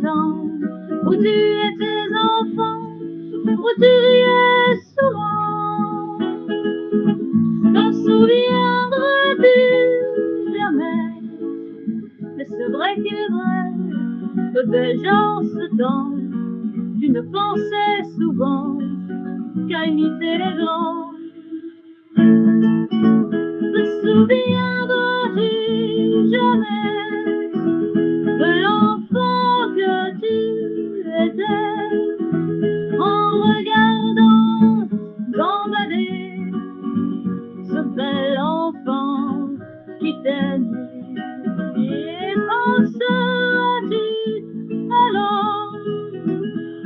temps où tu étais enfant, où tu riais souvent. T'en souviendras-tu jamais? Mais c'est vrai qu'il est vrai que déjà en ce temps, tu ne pensais souvent qu'à imiter les grands. Te souviendras-tu jamais de l'enfant que tu étais en regardant gambader ce bel enfant qui t'aimait? Et penseras-tu alors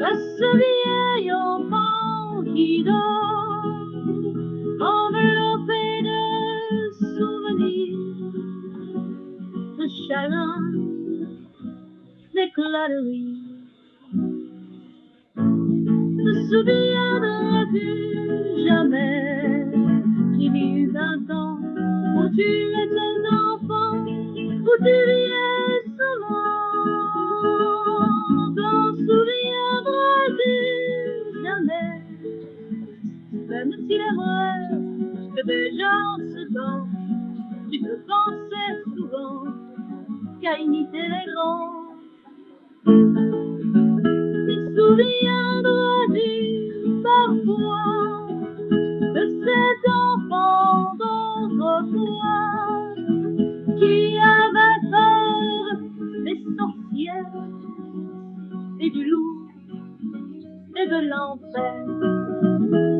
à ce vieil enfant qui dort enveloppé de souvenirs, de chagrin, d'éclat de rire? Te souviendras-tu jamais qu'il y eut un temps où tu étais enfant, où tu riais seulement? T'en souviendras-tu jamais? Même s'il est vrai que déjà en ce temps, tu ne pensais souvent qu'à imiter les grands. Te souviendras-tu parfois de cet enfant d'autrefois qui avait peur des sorcières et du loup et de l'enfer,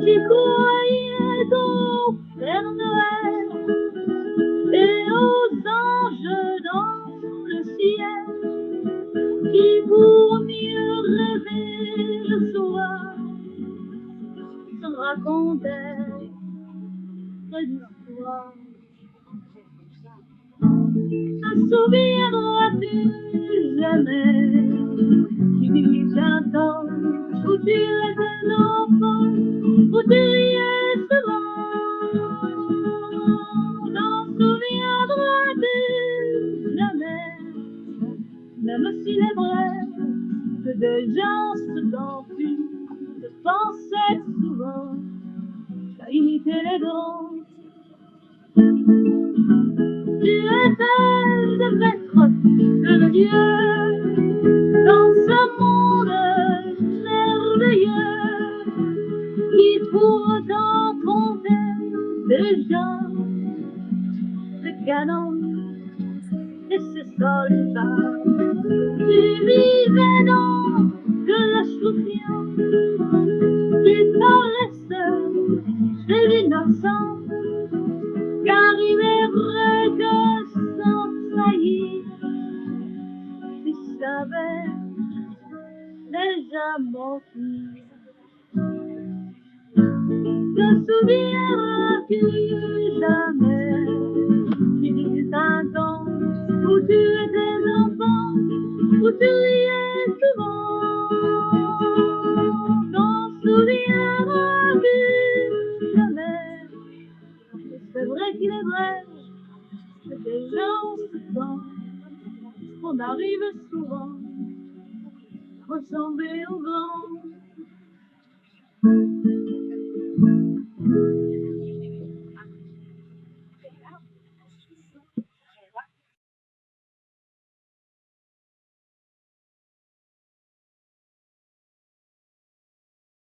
qui croyait au Père Noël et aux anges dans le ciel, qui pour mieux rêver le soir se racontait des histoires. Te souviendras-tu jamais qu'il y eut un temps où tu étais enfant, où tu riais souvent? T'en souviendras-tu jamais? Même s'il est vrai que déjà en ce temps tu te pensais souvent qu'à imiter les grands. Tu étais le maître de Dieu dans ce monde merveilleux qui pourtant comptait déjà ses canons et ses soldats. Tu vivais dans de l'insouciance, tu caressais l'innocent, car il est vrai que sans faillir, tu savais déjà mentir. Te souviendras-tu jamais qu'il y eut un temps où tu étais enfant, où tu riais souvent? T'en souviendras-tu jamais? C'est vrai qu'il est vrai que déjà en ce temps, on arrive souvent à ressembler aux grands.